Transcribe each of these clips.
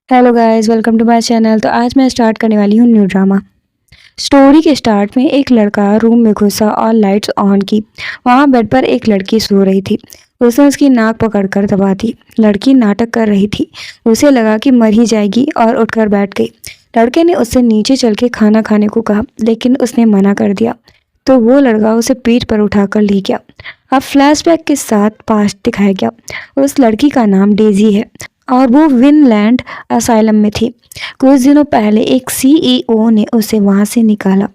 Hello guys, welcome to my channel. तो आज मैं स्टार्ट करने वाली हूँ न्यू ड्रामा। स्टोरी के स्टार्ट में एक लड़का रूम में घुसा और लाइट्स ऑन की। वहाँ बेड पर एक लड़की सो रही थी। उसने उसकी नाक पकड़कर दबा दी। लड़की नाटक कर रही थी। उसे लगा कि मर ही जाएगी और उठकर बैठ गई। लड़के ने उससे नीचे चल के खाना खाने को कहा, लेकिन उसने मना कर दिया। तो वो लड़का उसे पीठ पर उठाकर ले गया। अब फ्लैशबैक के साथ पास्ट दिखाया गया। उस लड़की का नाम डेजी है और वो विनलैंड असाइलम में थी। कुछ दिनों पहले एक सीईओ ने उसे वहां से निकाला।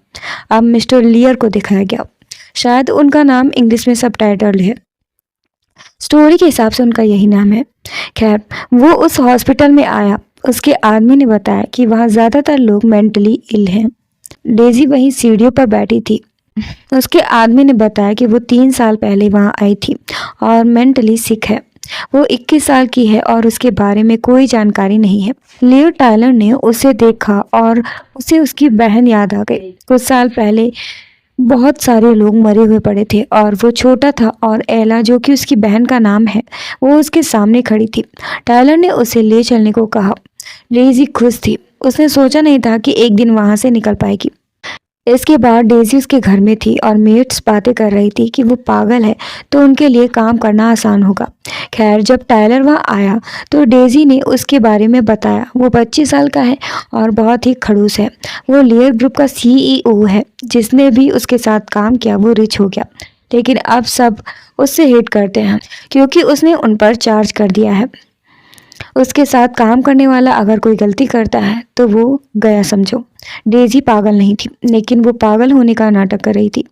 अब मिस्टर लियर को दिखाया गया। शायद उनका नाम इंग्लिश में सबटाइटल्ड है। स्टोरी के हिसाब से उनका यही नाम है। खैर, वो उस हॉस्पिटल में आया। उसके आदमी ने बताया कि वहाँ ज़्यादातर लोग मेंटली इल हैं। डेजी वहीं सीढ़ियों पर बैठी थी। उसके आदमी ने बताया कि वो 3 साल पहले वहाँ आई थी और मेंटली सिक है। वो 21 साल की है और उसके बारे में कोई जानकारी नहीं है। लियो टायलर ने उसे देखा और उसे उसकी बहन याद आ गई। कुछ साल पहले बहुत सारे लोग मरे हुए पड़े थे और वो छोटा था और एला, जो कि उसकी बहन का नाम है, वो उसके सामने खड़ी थी। टायलर ने उसे ले चलने को कहा। डेजी खुश थी। उसने सोचा नहीं था कि एक दिन वहां से निकल पाएगी। इसके बाद डेजी उसके घर में थी और मेट्स बातें कर रही थी कि वो पागल है तो उनके लिए काम करना आसान होगा। खैर, जब टायलर वहाँ आया तो डेजी ने उसके बारे में बताया। वो 25 साल का है और बहुत ही खड़ूस है। वो लेयर ग्रुप का सीईओ है। जिसने भी उसके साथ काम किया वो रिच हो गया, लेकिन अब सब उससे हेट करते हैं क्योंकि उसने उन पर चार्ज कर दिया है। उसके साथ काम करने वाला अगर कोई गलती करता है तो वो गया समझो। डेजी पागल नहीं थी, लेकिन वो पागल होने का नाटक कर रही थी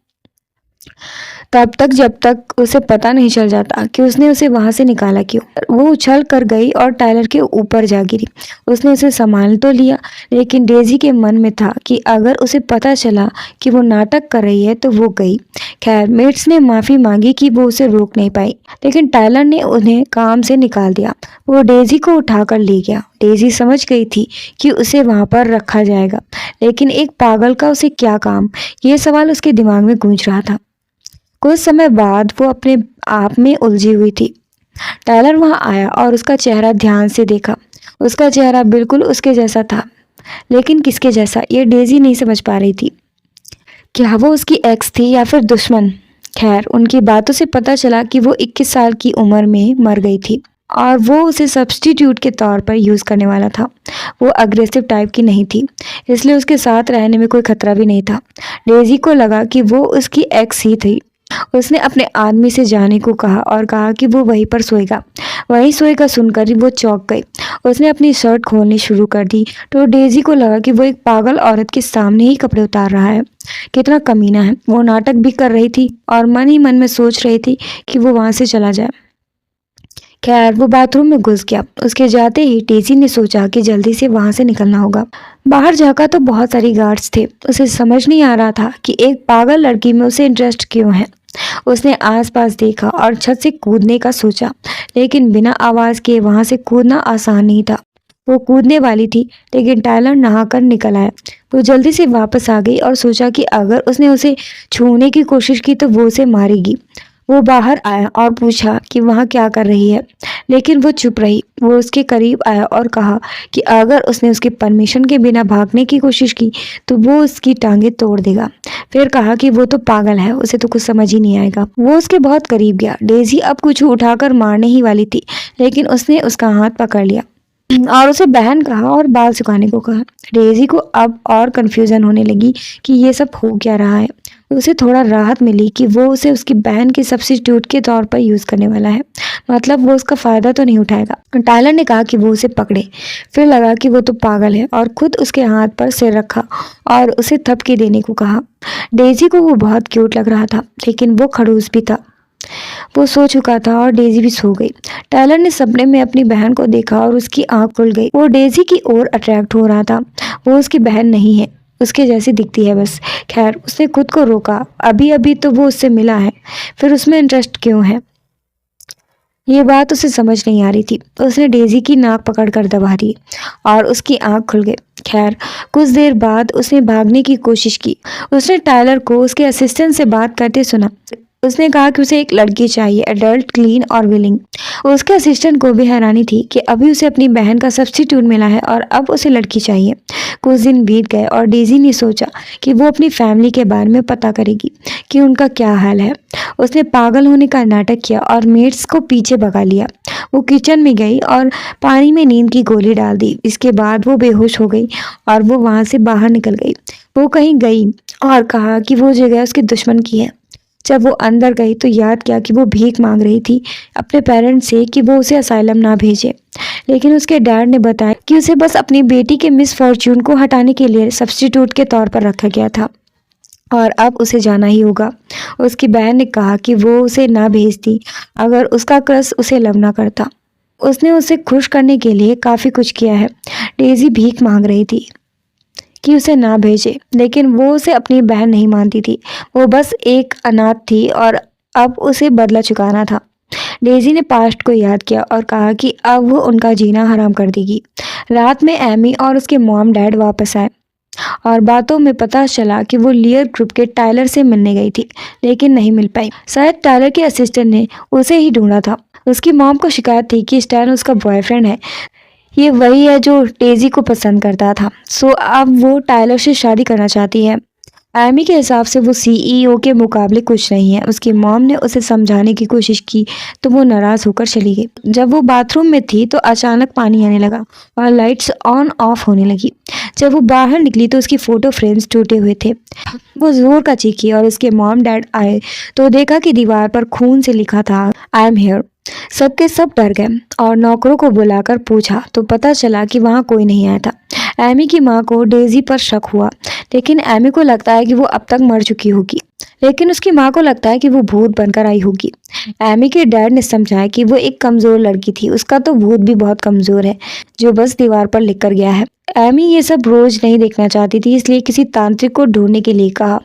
तब तक जब तक उसे पता नहीं चल जाता कि उसने उसे वहां से निकाला क्यों। वो उछल कर गई और टायलर के ऊपर जा गिरी। उसने उसे संभाल तो लिया, लेकिन डेजी के मन में था कि अगर उसे पता चला कि वो नाटक कर रही है तो वो गई। खैर, मेट्स ने माफी मांगी कि वो उसे रोक नहीं पाई, लेकिन टायलर ने उन्हें काम से निकाल दिया। वो डेजी को उठाकर ले गया। डेजी समझ गई थी कि उसे वहां पर रखा जाएगा, लेकिन एक पागल का उसे क्या काम, ये सवाल उसके दिमाग में गूंज रहा था। कुछ समय बाद वो अपने आप में उलझी हुई थी। टायलर वहां आया और उसका चेहरा ध्यान से देखा। उसका चेहरा बिल्कुल उसके जैसा था, लेकिन किसके जैसा ये डेजी नहीं समझ पा रही थी। क्या वो उसकी एक्स थी या फिर दुश्मन? खैर, उनकी बातों से पता चला कि वो 21 साल की उम्र में मर गई थी और वो उसे सब्स्टिट्यूट के तौर पर यूज़ करने वाला था। वो अग्रेसिव टाइप की नहीं थी, इसलिए उसके साथ रहने में कोई खतरा भी नहीं था। डेजी को लगा कि वो उसकी एक्स ही थी। उसने अपने आदमी से जाने को कहा और कहा कि वो वहीं पर सोएगा। वहीं सोएगा सुनकर ही वो चौंक गई। उसने अपनी शर्ट खोलनी शुरू कर दी तो डेजी को लगा कि वो एक पागल औरत के सामने ही कपड़े उतार रहा है। कितना कमीना है। वो नाटक भी कर रही थी और मन ही मन में सोच रही थी कि वो वहां से चला जाए। खैर, वो बाथरूम में घुस गया। उसके जाते ही डेजी ने सोचा कि जल्दी से वहां से निकलना होगा। बाहर झाँका तो बहुत सारी गार्ड्स थे। उसे समझ नहीं आ रहा था कि एक पागल लड़की में उसे इंटरेस्ट क्यों है। उसने आसपास देखा और छत से कूदने का सोचा, लेकिन बिना आवाज के वहां से कूदना आसान नहीं था। वो कूदने वाली थी, लेकिन टायलर नहाकर निकल आया। वो जल्दी से वापस आ गई और सोचा कि अगर उसने उसे छूने की कोशिश की तो वो उसे मारेगी। वो बाहर आया और पूछा कि वहाँ क्या कर रही है, लेकिन वो चुप रही। वो उसके करीब आया और कहा कि अगर उसने उसकी परमिशन के बिना भागने की कोशिश की तो वो उसकी टांगें तोड़ देगा। फिर कहा कि वो तो पागल है, उसे तो कुछ समझ ही नहीं आएगा। वो उसके बहुत करीब गया। डेजी अब कुछ उठाकर मारने ही वाली थी, लेकिन उसने उसका हाथ पकड़ लिया और उसे बहन कहा और बाल सुखाने को कहा। डेजी को अब और कंफ्यूजन होने लगी कि ये सब हो क्या रहा है। उसे थोड़ा राहत मिली कि वो उसे उसकी बहन के सब्स्टिट्यूट के तौर पर यूज करने वाला है। मतलब वो उसका फायदा तो नहीं उठाएगा। टायलर ने कहा कि वो उसे पकड़े। फिर लगा कि वो तो पागल है और खुद उसके हाथ पर सिर रखा और उसे थपकी देने को कहा। डेजी को वो बहुत क्यूट लग रहा था, लेकिन वो खड़ूस भी था। वो सो चुका था और डेजी भी सो गई। टायलर ने सपने में अपनी बहन को देखा और उसकी आंख खुल गई। वो डेजी की ओर अट्रैक्ट हो रहा था। वो उसकी बहन नहीं है, उसके जैसी दिखती है बस। खैर, उसने खुद को रोका। अभी अभी तो वो उससे मिला है, फिर उसमें इंटरेस्ट क्यों है? ये बात उसे समझ नहीं आ रही थी। उसने डेजी की नाक पकड़कर दबा दी और उसकी आंख खुल गई। खैर, कुछ देर बाद उसने भागने की कोशिश की। उसने टायलर को उसके असिस्टेंट से बात करते सुना। उसने कहा कि उसे एक लड़की चाहिए, एडल्ट, क्लीन और विलिंग। उसके असिस्टेंट को भी हैरानी थी कि अभी उसे अपनी बहन का सब्स्टिट्यूट मिला है और अब उसे लड़की चाहिए। कुछ दिन बीत गए और डेजी ने सोचा कि वो अपनी फैमिली के बारे में पता करेगी कि उनका क्या हाल है। उसने पागल होने का नाटक किया और मेड्स को पीछे भगा लिया। वो किचन में गई और पानी में नींद की गोली डाल दी। इसके बाद वो बेहोश हो गई और वो वहां से बाहर निकल गई। वो कहीं गई और कहा कि वो जगह उसके दुश्मन की है। जब वो अंदर गई तो याद किया कि वो भीख मांग रही थी अपने पेरेंट्स से कि वो उसे असाइलम ना भेजे, लेकिन उसके डैड ने बताया कि उसे बस अपनी बेटी के मिस फॉर्च्यून को हटाने के लिए सब्स्टिट्यूट के तौर पर रखा गया था और अब उसे जाना ही होगा। उसकी बहन ने कहा कि वो उसे ना भेजती अगर उसका क्रश उसे लव ना करता। उसने उसे खुश करने के लिए काफ़ी कुछ किया है। डेजी भीख मांग रही थी कि उसे ना भेजे, लेकिन वो उसे अपनी बहन नहीं मानती थी। वो बस एक अनाथ थी और अब उसे बदला चुकाना था। डेजी ने पास्ट को याद किया और कहा कि अब वो उनका जीना हराम कर देगी। रात में एमी और उसके मॉम डैड वापस आए और बातों में पता चला कि वो लियर ग्रुप के टायलर से मिलने गई थी, लेकिन नहीं मिल पाई। शायद टायलर के असिस्टेंट ने उसे ही ढूंढा था। उसकी मॉम को शिकायत थी कि स्टैन उसका बॉयफ्रेंड है। ये वही है जो डेजी को पसंद करता था। सो अब वो टायलर से शादी करना चाहती है। एमी के हिसाब से वो सीईओ के मुकाबले कुछ नहीं है। उसकी मॉम ने उसे समझाने की कोशिश की तो वो नाराज होकर चली गई। जब वो बाथरूम में थी तो अचानक पानी आने लगा और लाइट्स ऑन ऑफ होने लगी। जब वो बाहर निकली तो उसकी फोटो फ्रेम्स टूटे हुए थे। वो जोर का चीखी और उसके मॉम डैड आए तो देखा कि दीवार पर खून से लिखा था, आई एम हियर। सबके सब डर गए और नौकरों को बुलाकर पूछा तो पता चला कि वहाँ कोई नहीं आया था। एमी की माँ को डेजी पर शक हुआ, लेकिन एमी को लगता है कि वो अब तक मर चुकी होगी, लेकिन उसकी माँ को लगता है कि वो भूत बनकर आई होगी। एमी के डैड ने समझाया कि वो एक कमजोर लड़की थी, उसका तो भूत भी बहुत कमजोर है जो बस दीवार पर लिख कर गया है। एमी ये सब रोज नहीं देखना चाहती थी, इसलिए किसी तांत्रिक को ढूंढने के लिए कहा।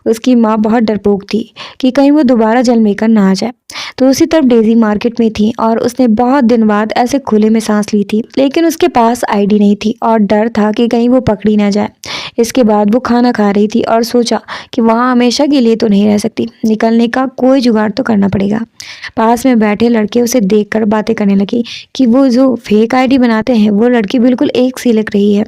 उसकी माँ बहुत डरपोक थी कि कहीं वो दोबारा जल लेकर ना आ जाए। तो उसी तरफ डेजी मार्केट में थी और उसने बहुत दिन बाद ऐसे खुले में सांस ली थी, लेकिन उसके पास आईडी नहीं थी और डर था कि कहीं वो पकड़ी ना जाए। इसके बाद वो खाना खा रही थी और सोचा कि वहाँ हमेशा के लिए तो नहीं रह सकती, निकलने का कोई जुगाड़ तो करना पड़ेगा। पास में बैठे लड़के उसे देखकर बातें करने लगी कि वो जो फेक आईडी बनाते हैं वो लड़की बिल्कुल एक सी लग रही है।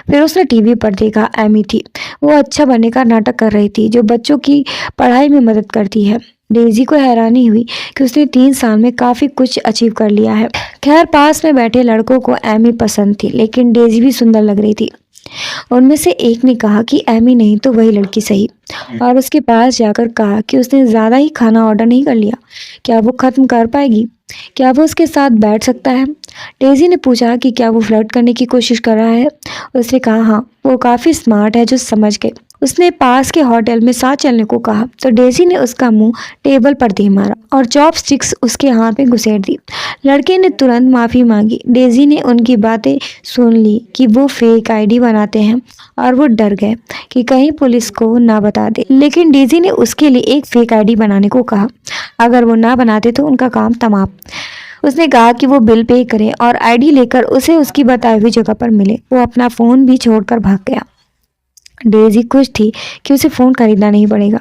फिर उसने टीवी पर देखा, एमी थी। वो अच्छा बनने का नाटक कर रही थी जो बच्चों की पढ़ाई में मदद करती है। डेजी को हैरानी हुई कि उसने 3 साल में काफी कुछ अचीव कर लिया है। खैर, पास में बैठे लड़कों को एमी पसंद थी, लेकिन डेजी भी सुंदर लग रही थी। उनमें से एक ने कहा कि एमी नहीं तो वही लड़की सही, और उसके पास जाकर कहा कि उसने ज्यादा ही खाना ऑर्डर नहीं कर लिया, क्या वो खत्म कर पाएगी, क्या वो उसके साथ बैठ सकता है। डेजी ने पूछा कि क्या वो फ्लर्ट करने की कोशिश कर रहा है। उसने कहा हाँ, वो काफी स्मार्ट है जो समझ गए। उसने पास के होटल में साथ चलने को कहा तो डेजी ने उसका मुंह टेबल पर दे मारा और चॉपस्टिक्स उसके हाथ में घुसेड़ दी। लड़के ने तुरंत माफी मांगी। डेजी ने उनकी बातें सुन ली कि वो फेक आईडी बनाते हैं और वो डर गए कि कहीं पुलिस को ना बता दे, लेकिन डेजी ने उसके लिए एक फेक आईडी बनाने को कहा। अगर वो ना बनाते तो उनका काम तमाम। उसने कहा कि वो बिल पे करे और आईडी लेकर उसे उसकी बताई हुई जगह पर मिले। वो अपना फोन भी छोड़कर भाग गया। डेजी खुश थी कि उसे फ़ोन खरीदना नहीं पड़ेगा।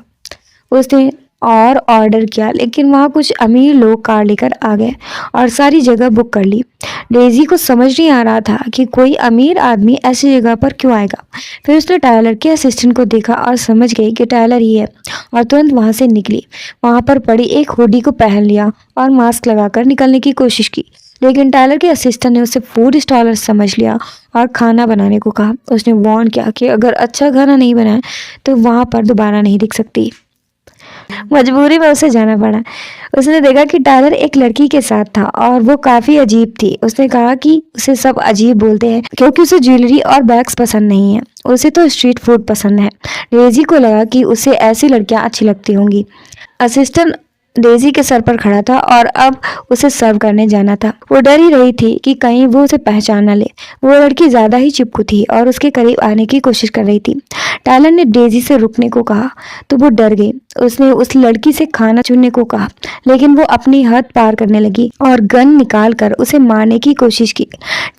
उसने और ऑर्डर किया, लेकिन वहाँ कुछ अमीर लोग कार लेकर आ गए और सारी जगह बुक कर ली। डेजी को समझ नहीं आ रहा था कि कोई अमीर आदमी ऐसी जगह पर क्यों आएगा। फिर उसने टायलर के असिस्टेंट को देखा और समझ गई कि टायलर ही है और तुरंत वहाँ से निकली। वहाँ पर पड़ी एक हुडी को पहन लिया और मास्क लगाकर निकलने की कोशिश की, लेकिन टायलर के असिस्टेंट ने उसे फूड स्टॉलर समझ लिया और खाना बनाने को कहा। उसने वार्न किया कि अगर अच्छा खाना नहीं बनाए तो वहाँ पर दोबारा नहीं दिख सकती। मजबूरी में उसे जाना पड़ा। उसने देखा कि टायलर एक लड़की के साथ था और वो काफी अजीब थी। उसने कहा कि उसे सब अजीब बोलते हैं क्योंकि उसे ज्वेलरी और बैग्स पसंद नहीं है, उसे तो स्ट्रीट फूड पसंद है। डेजी को लगा कि उसे ऐसी लड़कियां अच्छी लगती होंगी। असिस्टेंट डेजी के सर पर खड़ा था और अब उसे सर्व करने जाना था। वो डर ही रही थी कि कहीं वो उसे पहचान न ले। वो लड़की ज्यादा ही चिपकू थी और उसके करीब आने की कोशिश कर रही थी। टायलर ने डेजी से रुकने को कहा तो वो डर गई। उसने उस लड़की से खाना चुनने को कहा, लेकिन वो अपनी हद पार करने लगी और गन निकाल कर उसे मारने की कोशिश की।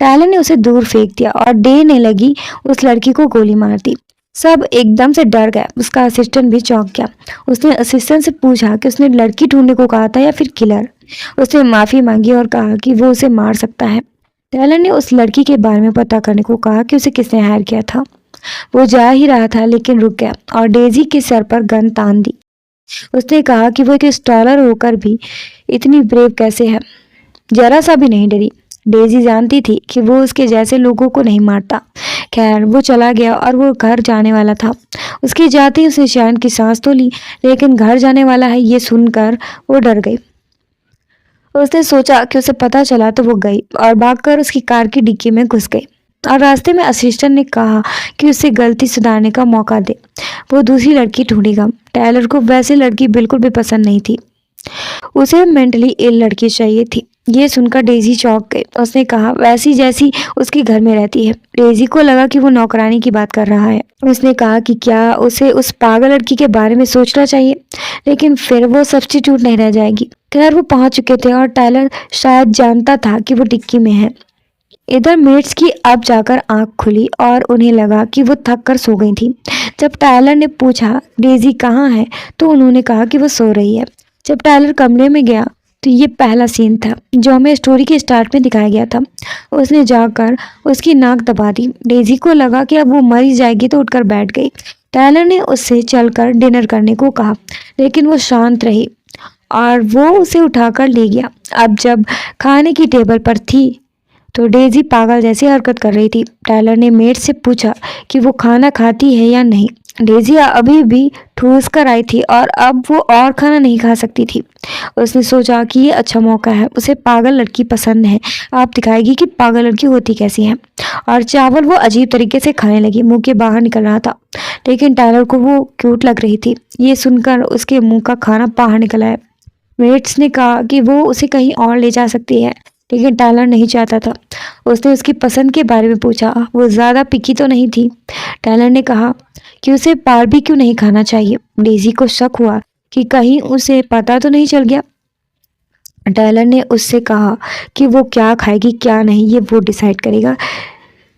टायलर ने उसे दूर फेंक दिया और डे ने लगी उस लड़की को गोली मार दी। सब एकदम से डर गए। उसका असिस्टेंट भी चौंक गया। उसने असिस्टेंट से पूछा कि उसने लड़की ढूंढने को कहा था या फिर किलर। उसने माफी मांगी और कहा कि वो उसे मार सकता है। टेलर ने उस लड़की के बारे में पता करने को कहा कि उसे किसने हायर किया था। वो जा ही रहा था लेकिन रुक गया और डेजी के सर पर गन तान दी। उसने कहा कि वो एक स्टॉलर होकर भी इतनी ब्रेव कैसे है। जरा सा भी नहीं डरी। डेजी जानती थी कि वो उसके जैसे लोगों को नहीं मारता। खैर वो चला गया और वो घर जाने वाला था। उसके जाते ही उसने चैन की सांस तो ली, लेकिन घर जाने वाला है ये सुनकर वो डर गई। उसने सोचा कि उसे पता चला तो वो गई और भागकर उसकी कार की डिक्की में घुस गई। और रास्ते में असिस्टेंट ने कहा कि उसे गलती सुधारने का मौका दे, वो दूसरी लड़की ढूंढेगा। टायलर को वैसी लड़की बिल्कुल भी पसंद नहीं थी। उसे मेंटली इल लड़की चाहिए थी। ये सुनकर डेजी चौंक गई। उसने कहा वैसी जैसी उसके घर में रहती है। डेजी को लगा कि वो नौकरानी की बात कर रहा है। उसने कहा कि क्या उसे उस पागल लड़की के बारे में सोचना चाहिए, लेकिन फिर वो सब्स्टिट्यूट नहीं रह जाएगी। खैर वो पहुंच चुके थे और टायलर शायद जानता था कि वो डिक्की में है। इधर मेट्स की अब जाकर आंख खुली और उन्हें लगा कि वो थक कर सो गई थी। जब टायलर ने पूछा डेजी कहाँ है तो उन्होंने कहा कि वो सो रही है। जब टायलर कमरे में गया तो ये पहला सीन था जो हमें स्टोरी के स्टार्ट में दिखाया गया था। उसने जाकर उसकी नाक दबा दी। डेजी को लगा कि अब वो मर ही जाएगी तो उठकर बैठ गई। टायलर ने उससे चलकर डिनर करने को कहा, लेकिन वो शांत रही और वो उसे उठाकर ले गया। अब जब खाने की टेबल पर थी तो डेजी पागल जैसी हरकत कर रही थी। टायलर ने मेड से पूछा कि वो खाना खाती है या नहीं। डेजी अभी भी ठूस कर आई थी और अब वो और खाना नहीं खा सकती थी। उसने सोचा कि ये अच्छा मौका है, उसे पागल लड़की पसंद है, आप दिखाएगी कि पागल लड़की होती कैसी है। और चावल वो अजीब तरीके से खाने लगी, मुंह के बाहर निकल रहा था, लेकिन टायलर को वो क्यूट लग रही थी। ये सुनकर उसके मुंह का खाना बाहर निकल आया। मेट्स ने कहा कि वो उसे कहीं और ले जा सकती है, लेकिन टायलर नहीं चाहता था। उसने उसकी पसंद के बारे में पूछा, वो ज़्यादा पिकी तो नहीं थी। टायलर ने कहा कि उसे बारबेक्यू नहीं खाना चाहिए। डेजी को शक हुआ कि कहीं उसे पता तो नहीं चल गया। टायलर ने उससे कहा कि वो क्या खाएगी क्या नहीं ये वो डिसाइड करेगा।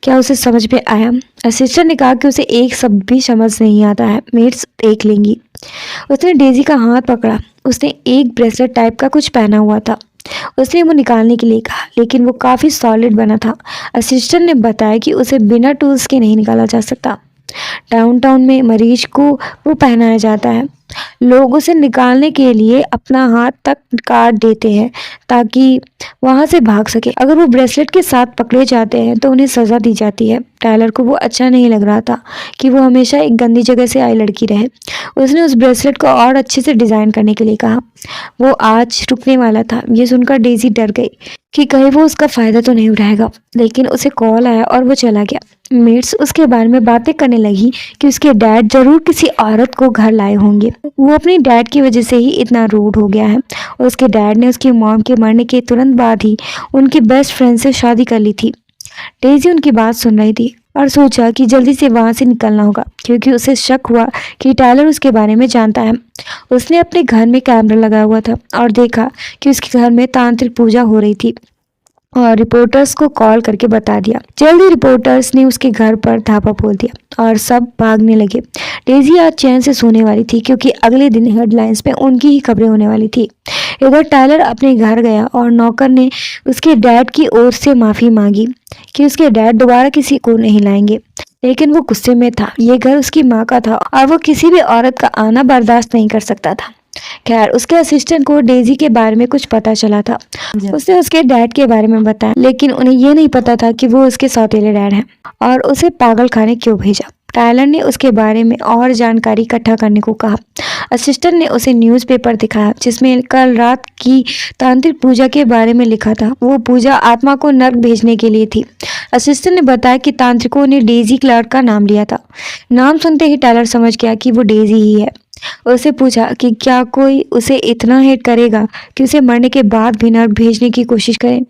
क्या उसे समझ में आया? असिस्टेंट ने कहा कि उसे एक शब्द भी समझ नहीं आता है, मेट्स देख लेंगी। उसने डेजी का हाथ पकड़ा। उसने एक ब्रेसलेट टाइप का कुछ पहना हुआ था। उसने वो निकालने के लिए कहा, लेकिन वो काफ़ी सॉलिड बना था। असिस्टेंट ने बताया कि उसे बिना टूल्स के नहीं निकाला जा सकता। डाउनटाउन में मरीज को वो पहनाया जाता है। लोग उसे निकालने के लिए अपना हाथ तक काट देते हैं ताकि वहां से भाग सके। अगर वो ब्रेसलेट के साथ पकड़े जाते हैं तो उन्हें सज़ा दी जाती है। टायलर को वो अच्छा नहीं लग रहा था कि वो हमेशा एक गंदी जगह से आई लड़की रहे। उसने उस ब्रेसलेट को और अच्छे से डिज़ाइन करने के लिए कहा। वो आज रुकने वाला था। ये सुनकर डेजी डर गई कि कहीं वो उसका फ़ायदा तो नहीं उठाएगा, लेकिन उसे कॉल आया और वो चला गया। मेट्स उसके बारे में बातें करने लगी कि उसके डैड जरूर किसी औरत को घर लाए होंगे। वो अपने डैड की वजह से ही इतना रूड हो गया है। उसके डैड ने उसकी मॉम के मरने के तुरंत बाद ही उनकी बेस्ट फ्रेंड से शादी कर ली थी। डेजी उनकी बात सुन रही थी और सोचा कि जल्दी से वहां से निकलना होगा, क्योंकि उसे शक हुआ कि टायलर उसके बारे में जानता है। उसने अपने घर में कैमरा लगाया हुआ था और देखा कि उसके घर में तांत्रिक पूजा हो रही थी और रिपोर्टर्स को कॉल करके बता दिया। जल्दी रिपोर्टर्स ने उसके घर पर धापा बोल दिया और सब भागने लगे। डेजी आज चैन से सोने वाली थी क्योंकि अगले दिन हेडलाइंस में उनकी ही खबरें होने वाली थी। इधर टायलर अपने घर गया और नौकर ने उसके डैड की ओर से माफ़ी मांगी कि उसके डैड दोबारा किसी को नहीं लाएंगे, लेकिन वो गुस्से में था। ये घर उसकी माँ का था और वो किसी भी औरत का आना बर्दाश्त नहीं कर सकता था। खैर उसके असिस्टेंट को डेजी के बारे में कुछ पता चला था। उसने उसके डैड के बारे में बताया, लेकिन उन्हें ये नहीं पता था कि वो उसके सौतेले डैड हैं और उसे पागल खाने क्यों भेजा। टायलर ने उसके बारे में और जानकारी इकट्ठा करने को कहा। असिस्टेंट ने उसे न्यूज़पेपर दिखाया जिसमें कल रात की तांत्रिक पूजा के बारे में लिखा था। वो पूजा आत्मा को नर्क भेजने के लिए थी। असिस्टेंट ने बताया कि तांत्रिकों ने डेजी क्लार्क का नाम लिया था। नाम सुनते ही टायलर समझ गया कि वो डेजी ही है। उससे पूछा कि क्या कोई उसे इतना हेट करेगा कि उसे मरने के बाद भी नर्क भेजने की कोशिश करे।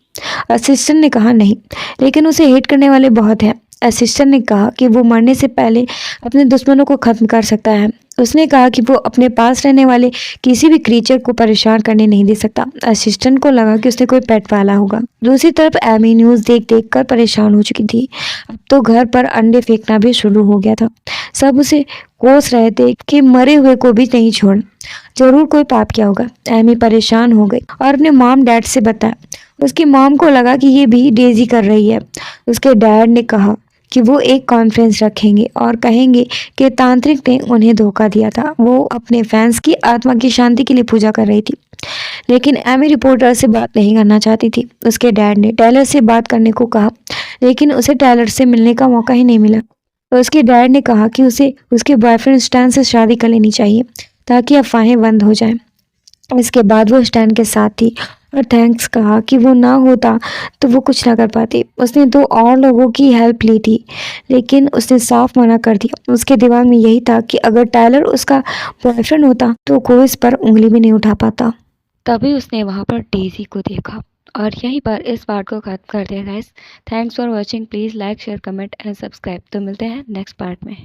असिस्टेंट ने कहा नहीं, लेकिन उसे हेट करने वाले बहुत हैं। असिस्टेंट ने कहा कि वो मरने से पहले अपने दुश्मनों को खत्म कर सकता है उसने कहा कि वो अपने पास रहने वाले किसी भी क्रीचर को परेशान करने नहीं दे सकता। असिस्टेंट को लगा कि उसने कोई पेट पाला होगा। दूसरी तरफ एमी न्यूज़ देख कर परेशान हो चुकी थी। अब तो घर पर अंडे फेंकना भी शुरू हो गया था। सब उसे कोस रहे थे कि मरे हुए को भी नहीं छोड़, जरूर कोई पाप किया होगा। एमी परेशान हो गई और अपने मॉम डैड से बताया। उसकी मॉम को लगा कि ये भी डेजी कर रही है। उसके डैड ने कहा कि वो एक कॉन्फ्रेंस रखेंगे और कहेंगे कि तांत्रिक ने उन्हें धोखा दिया था। वो अपने फैंस की आत्मा की शांति के लिए पूजा कर रही थी। लेकिन एमी रिपोर्टर से बात नहीं करना चाहती थी। उसके डैड ने टेलर से बात करने को कहा, लेकिन उसे टेलर से मिलने का मौका ही नहीं मिला। तो उसके डैड ने कहा कि उसे उसके बॉयफ्रेंड स्टैन से शादी कर लेनी चाहिए ताकि अफवाहें बंद हो जाएं। इसके बाद वो स्टैन के साथ थी और थैंक्स कहा कि वो ना होता तो वो कुछ ना कर पाती। उसने 2 और लोगों की हेल्प ली थी, लेकिन उसने साफ मना कर दिया। उसके दिमाग में यही था कि अगर टायलर उसका बॉयफ्रेंड होता तो कोई इस पर उंगली भी नहीं उठा पाता। तभी उसने वहाँ पर डेजी को देखा। और यहीं पर इस पार्ट को खत्म करते हैं guys. Thanks for watching. Please like share comment and subscribe. तो मिलते हैं नेक्स्ट पार्ट में।